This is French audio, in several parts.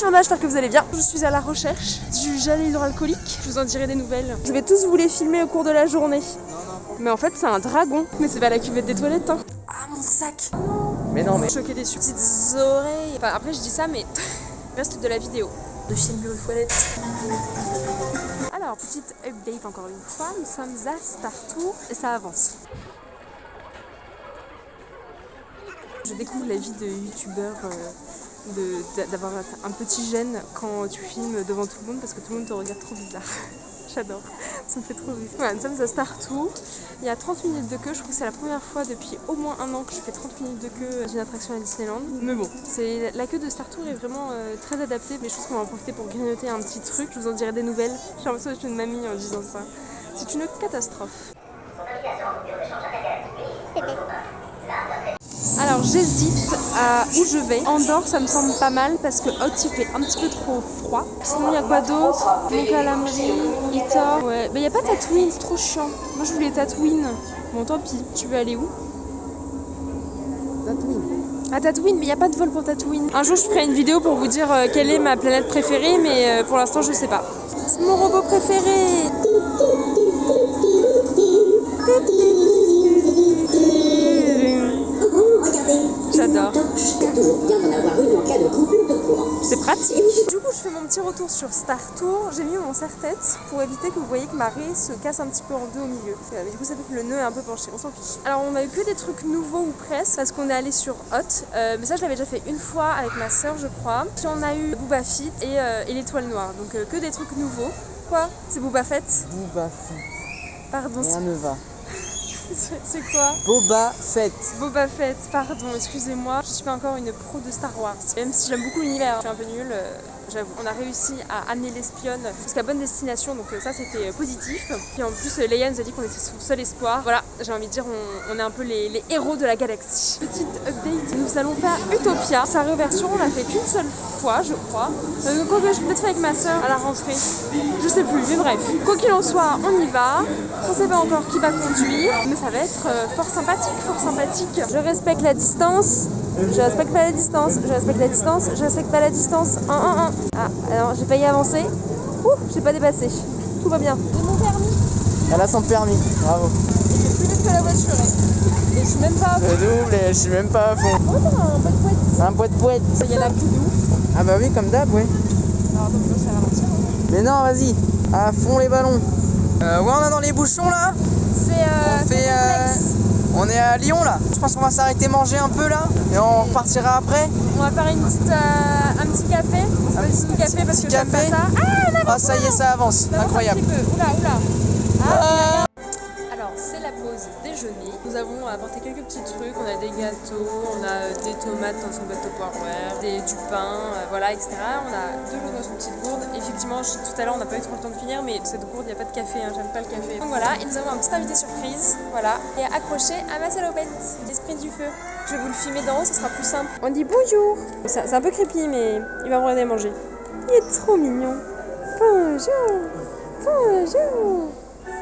petit monde, j'espère que vous allez bien. Je suis à la recherche du gel hydroalcoolique. Je vous en dirai des nouvelles. Je vais tous vous les filmer au cours de la journée. Mais en fait, c'est un dragon. Mais c'est pas la cuvette des toilettes, hein. Ah, mon sac. Mais non, mais... Choqué déçu. Petites oreilles. Enfin, après, je dis ça, mais reste de la vidéo. De filmer aux toilettes. Alors, petite update encore une fois. Nous sommes à Startour et ça avance. Je découvre la vie de youtubeur, d'avoir un petit gêne quand tu filmes devant tout le monde parce que tout le monde te regarde trop bizarre. J'adore, ça me fait trop rire. Voilà, nous sommes à Startour. Il y a 30 minutes de queue. Je crois que c'est la première fois depuis au moins un an que je fais 30 minutes de queue d'une attraction à Disneyland. Mais bon, la queue de Startour est vraiment très adaptée. Mais je pense qu'on va en profiter pour grignoter un petit truc. Je vous en dirai des nouvelles. J'ai l'impression d'être une mamie en disant ça. C'est une catastrophe. Alors j'hésite à où je vais. Andorre ça me semble pas mal parce que Haute il fait un petit peu trop froid. Sinon il y a quoi d'autre? Mon Calamari, Ita. Ouais, mais il n'y a pas Tatooine, c'est trop chiant. Moi je voulais Tatooine. Bon tant pis, tu veux aller où? Tatooine. À Tatooine, mais il n'y a pas de vol pour Tatooine. Un jour je ferai une vidéo pour vous dire quelle est ma planète préférée, mais pour l'instant je sais pas. C'est mon robot préféré. J'adore. C'est pratique. Du coup, je fais mon petit retour sur Startour. J'ai mis mon serre-tête pour éviter que vous voyez que ma raie se casse un petit peu en deux au milieu. Du coup, ça fait que le nœud est un peu penché. On s'en fiche. Alors, on a eu que des trucs nouveaux ou presque parce qu'on est allé sur Hot. Mais ça, je l'avais déjà fait une fois avec ma soeur, je crois. Puis on a eu Boba Fett et l'étoile noire. Donc, que des trucs nouveaux. Quoi? C'est Boba Fett? Boba Fett. Pardon. Rien ne va. C'est quoi? Boba Fett. Boba Fett, pardon, excusez-moi. Je suis pas encore une pro de Star Wars. Même si j'aime beaucoup l'univers, je suis un peu nulle, j'avoue. On a réussi à amener l'espionne jusqu'à bonne destination, donc ça c'était positif. Puis en plus, Leia nous a dit qu'on était son seul espoir. Voilà, j'ai envie de dire, on est un peu les héros de la galaxie. Petite update, nous allons faire Utopia. Sa réouverture, on l'a fait qu'une seule fois, je crois. Quoi que je peux peut-être faire avec ma soeur à la rentrée. Je sais plus, mais bref. Quoi qu'il en soit, on y va. On sait pas encore qui va conduire, mais ça va être fort sympathique, fort sympathique. Je respecte la distance. Je respecte pas la distance. Je respecte la distance. Je respecte pas la distance. 1, 1, 1. Ah, alors j'ai failli avancer. Ouh, j'ai pas dépassé. Tout va bien. J'ai mon permis. Elle a son permis, bravo. Et j'ai plus vite que la voiture. Et je suis même pas à fond. Le double et je suis même pas à fond. Oh, t'as un poète-poète. Un poète-poète. Il y a la poudou. Ah bah oui, comme d'hab, ouais. Alors attends, je vais ralentir. Mais non, vas-y, à fond les ballons. Ouais, on est dans les bouchons là. On est à Lyon là. Je pense qu'on va s'arrêter manger un peu là et on repartira après. On va faire un petit café. Un petit café parce que j'aime pas ça. Ah ça y est, ça avance. Incroyable. Oula, oula. Alors c'est la pause déjeuner. Nous avons apporté quelques petits trucs. On a des gâteaux, on a des tomates dans son bateau Tupperware, du pain, voilà, etc. On a de l'eau dans une petite gourde. Effectivement, tout à l'heure, on n'a pas eu trop le temps de finir, mais cette gourde, il n'y a pas de café, hein, j'aime pas le café. Donc voilà, et nous avons un petit invité surprise, voilà, et accroché à ma salopette, l'esprit du feu. Je vais vous le filmer d'en haut, ce sera plus simple. On dit bonjour. C'est un peu creepy, mais il va me regarder manger. Il est trop mignon. Bonjour. Bonjour.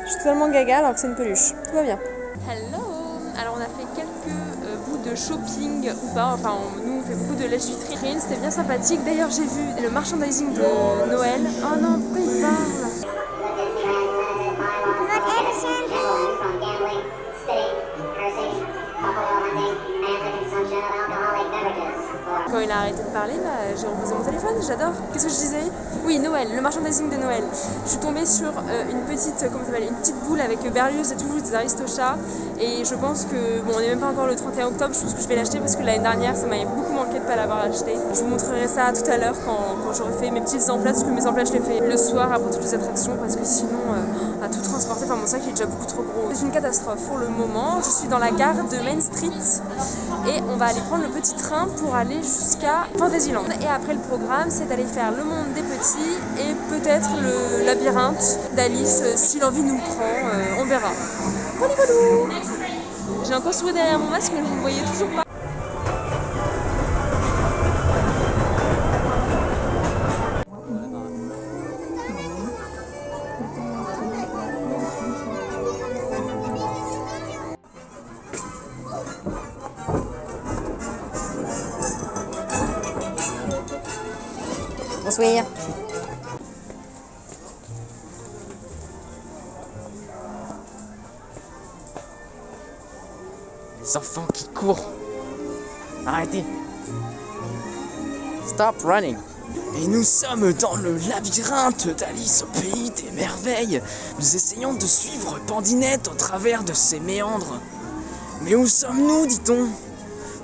Je suis totalement gaga alors que c'est une peluche. Tout va bien. Hello. Alors on a fait quelques bouts de shopping ou pas, enfin nous on fait beaucoup de lèche-vitrine, c'était bien sympathique. D'ailleurs j'ai vu le merchandising de Noël. Oh non, pourquoi il parle? Quand il a arrêté de parler, bah, j'ai reposé mon téléphone, j'adore. Qu'est-ce que je disais? Oui, Noël, le merchandising de Noël. Je suis tombée sur une petite boule avec Berlioz et tout, des Aristochats. Et je pense que, bon, on n'est même pas encore le 31 octobre, je pense que je vais l'acheter parce que l'année dernière, ça m'avait beaucoup manqué de ne pas l'avoir acheté. Je vous montrerai ça tout à l'heure quand j'aurai fait mes petites emplettes, parce que mes emplettes, je les fais le soir après toutes les attractions, parce que sinon, à tout transporter, enfin mon sac il est déjà beaucoup trop gros. C'est une catastrophe. Pour le moment, je suis dans la gare de Main Street et on va aller prendre le petit train pour aller jusqu'à Fantasyland. Et après le programme, c'est d'aller faire le monde des petits et peut-être le labyrinthe d'Alice si l'envie nous prend, on verra. Voilà. J'ai un construit derrière mon masque mais vous ne voyez toujours pas. sourire. Les enfants qui courent. Arrêtez. Stop running. Et nous sommes dans le labyrinthe d'Alice au pays des merveilles. Nous essayons de suivre Pandinette au travers de ses méandres. Mais où sommes-nous, dit-on?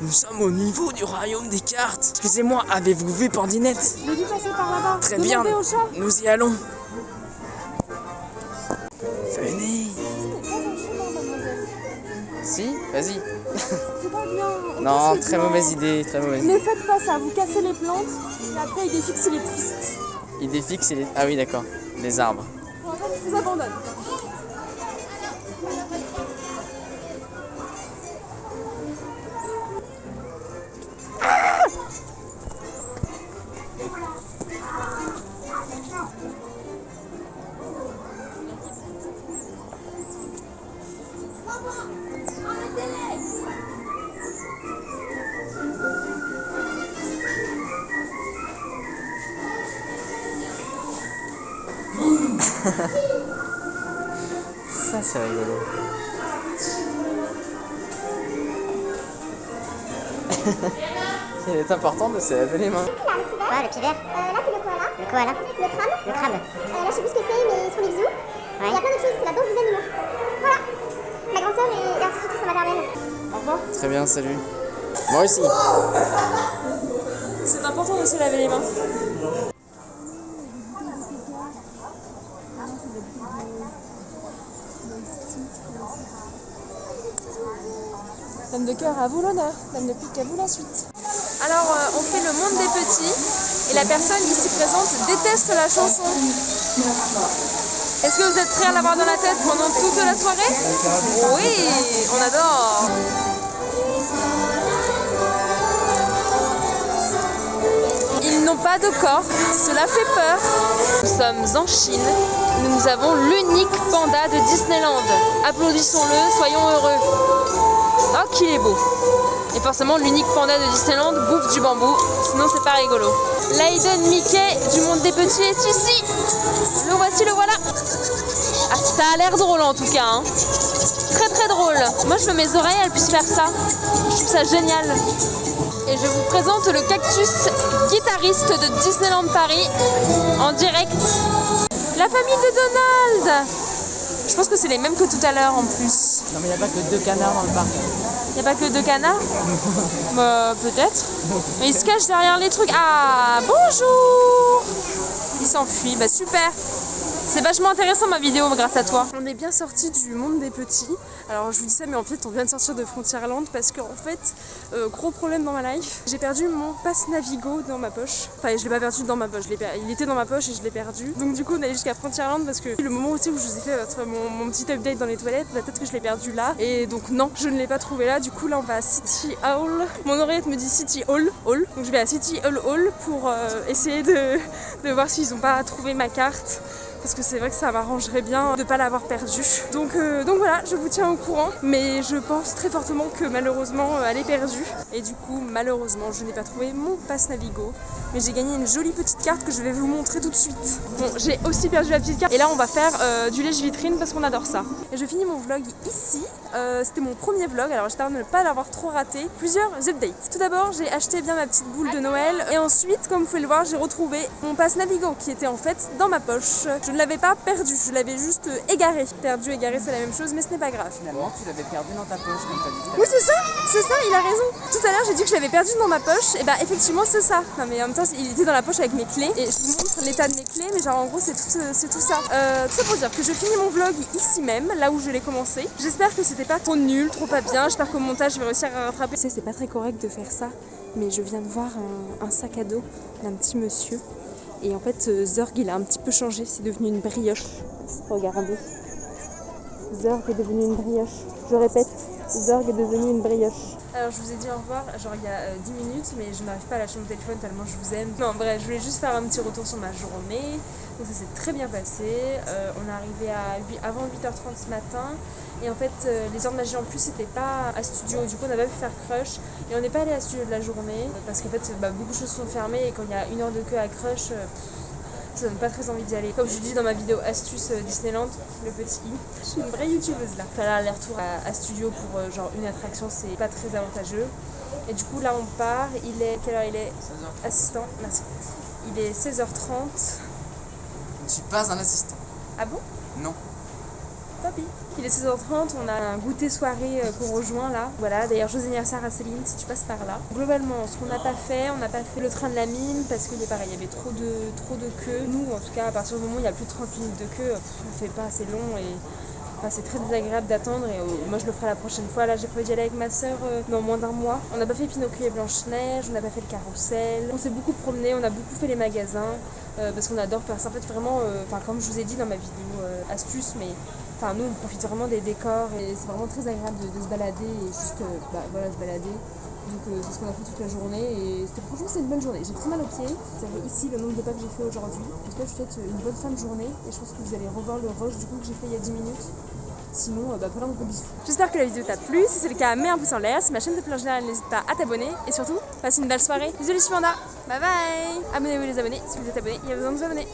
Nous sommes au niveau du royaume des cartes. Excusez-moi, avez-vous vu Pandinette? Je l'ai vu passer par là-bas. Très bien, Demandez au chat. nous y allons. Venez. C'est pas un chemin, mademoiselle. Si, vas-y. C'est pas bien. On Non, casse les très plantes. mauvaise idée, très mauvaise idée. Ne faites pas ça, vous cassez les plantes et après il défixe les twists. Idée fixe, et les... Ah oui, d'accord, les arbres. En fait, je vous abandonne. Ça, c'est rigolo. Il est important de se laver les mains. Quoi, le petit verre? Là, c'est le koala. Le koala? Le crabe. Le crabe? Là, je sais plus ce que c'est, mais ils font des bisous. Il y a plein d'autres choses, c'est la danse des animaux. Voilà. Ma grande sœur est institutrice en maternelle. Au revoir. Très bien, salut. Moi aussi. C'est important de se laver les mains. Dame de cœur, à vous l'honneur. Dame de pique, à vous la suite. Alors, on fait le monde des petits et la personne ici présente déteste la chanson. Est-ce que vous êtes prêts à l'avoir dans la tête pendant toute la soirée? Oui, on adore. Ils n'ont pas de corps, cela fait peur. Nous sommes en Chine, nous avons l'unique panda de Disneyland. Applaudissons-le, soyons heureux. Oh, qu'il est beau. Et forcément, l'unique panda de Disneyland bouffe du bambou, sinon c'est pas rigolo. L'Aiden Mickey du monde des petits est ici. Le voici, le voilà. Ah, ça a l'air drôle en tout cas. Hein. Très très drôle. Moi, je veux mes oreilles, elles puissent faire ça. Je trouve ça génial. Et je vous présente le cactus guitariste de Disneyland Paris en direct. La famille de Donald. Je pense que c'est les mêmes que tout à l'heure en plus. Non, mais il n'y a pas que 2 canards dans le parc. Il n'y a pas que 2 canards? Bah, peut-être. Mais ils se cachent derrière les trucs. Ah, bonjour! Il s'enfuit. Bah, super! C'est vachement intéressant ma vidéo grâce à toi. On est bien sorti du monde des petits. Alors je vous dis ça, mais en fait on vient de sortir de Frontierland parce qu'en fait, gros problème dans ma life. J'ai perdu mon pass Navigo dans ma poche. Enfin, je l'ai pas perdu dans ma poche, il était dans ma poche et je l'ai perdu. Donc du coup on est allé jusqu'à Frontierland parce que le moment aussi où je vous ai fait mon petit update dans les toilettes, bah, peut-être que je l'ai perdu là. Et donc non, je ne l'ai pas trouvé là. Du coup là on va à City Hall. Mon oreillette me dit City Hall. Donc je vais à City Hall pour essayer de voir s'ils ont pas trouvé ma carte. Parce que c'est vrai que ça m'arrangerait bien de ne pas l'avoir perdue. Donc voilà, je vous tiens au courant. Mais je pense très fortement que malheureusement elle est perdue. Et du coup, malheureusement, je n'ai pas trouvé mon pass Navigo. Mais j'ai gagné une jolie petite carte que je vais vous montrer tout de suite. Bon, j'ai aussi perdu la petite carte. Et là, on va faire du lèche-vitrine parce qu'on adore ça. Et je finis mon vlog ici. C'était mon premier vlog, alors j'espère ne pas l'avoir trop raté. Plusieurs updates. Tout d'abord, j'ai acheté bien ma petite boule de Noël. Et ensuite, comme vous pouvez le voir, j'ai retrouvé mon pass Navigo qui était en fait dans ma poche. Je ne l'avais pas perdu, je l'avais juste égaré. Perdu, égaré, c'est la même chose, mais ce n'est pas grave. Finalement, tu l'avais perdu dans ta poche, comme tu as dit. Oui, c'est ça, il a raison. Tout à l'heure, j'ai dit que je l'avais perdu dans ma poche. Et bah, effectivement, c'est ça. Non, mais en même temps, il était dans la poche avec mes clés. Et je vous montre l'état de mes clés, mais genre, en gros, c'est tout ça. Tout ça pour dire que je finis mon vlog ici même, là où je l'ai commencé. J'espère que c'était pas trop nul, trop pas bien. J'espère qu'au montage, je vais réussir à rattraper. C'est pas très correct de faire ça, mais je viens de voir un sac à dos d'un petit monsieur. Et en fait, Zurg, il a un petit peu changé. C'est devenu une brioche. Regardez. Zurg est devenu une brioche. Je répète, Zurg est devenu une brioche. Alors je vous ai dit au revoir, genre il y a 10 minutes, mais je n'arrive pas à lâcher mon téléphone tellement je vous aime. Non bref, je voulais juste faire un petit retour sur ma journée. Donc ça s'est très bien passé. On est arrivé avant 8h30 ce matin. Et en fait, les heures de magie en plus, c'était pas à studio. Du coup, on n'a pas pu faire Crush. Et on n'est pas allé à studio de la journée. Parce qu'en fait, beaucoup de choses sont fermées. Et quand il y a 1 heure de queue à Crush, ça donne pas très envie d'y aller. Comme je dis dans ma vidéo astuce Disneyland, le petit i, je suis une vraie youtubeuse là. Faire l'aller-retour à studio pour genre une attraction, c'est pas très avantageux. Et du coup, là, on part. Quelle heure il est 16h. Assistant, merci. Il est 16h30. Je ne suis pas un assistant. Ah bon? Non. Papy. Il est 16h30, on a un goûter soirée qu'on rejoint là. Voilà, d'ailleurs joyeux anniversaire à Céline si tu passes par là. Globalement, ce qu'on n'a pas fait, on n'a pas fait le train de la mine parce qu'il est pareil, il y avait trop de queue. Nous, en tout cas, à partir du moment où il y a plus de 30 minutes de queue, on ne fait pas assez long et c'est très désagréable d'attendre et moi je le ferai la prochaine fois. Là j'ai prévu d'y aller avec ma soeur dans moins d'1 mois. On n'a pas fait Pinocchio et Blanche-Neige, on n'a pas fait le carrousel. On s'est beaucoup promené, on a beaucoup fait les magasins parce qu'on adore faire ça. En fait vraiment, comme je vous ai dit dans ma vidéo astuce, mais nous on profite vraiment des décors et c'est vraiment très agréable de se balader et juste se balader. Donc c'est ce qu'on a fait toute la journée et franchement c'est une bonne journée. J'ai très mal aux pieds, vous savez ici le nombre de pas que j'ai fait aujourd'hui. En tout cas je vous souhaite une bonne fin de journée et je pense que vous allez revoir le rush du coup que j'ai fait il y a 10 minutes. Sinon, plein de gros bisous. J'espère que la vidéo t'a plu, si c'est le cas mets un pouce en l'air, si ma chaîne te plaît en général n'hésite pas à t'abonner et surtout passe une belle soirée. Bisous les suivants, bye bye. Abonnez-vous les abonnés, si vous êtes abonnés, il y a besoin de vous abonner.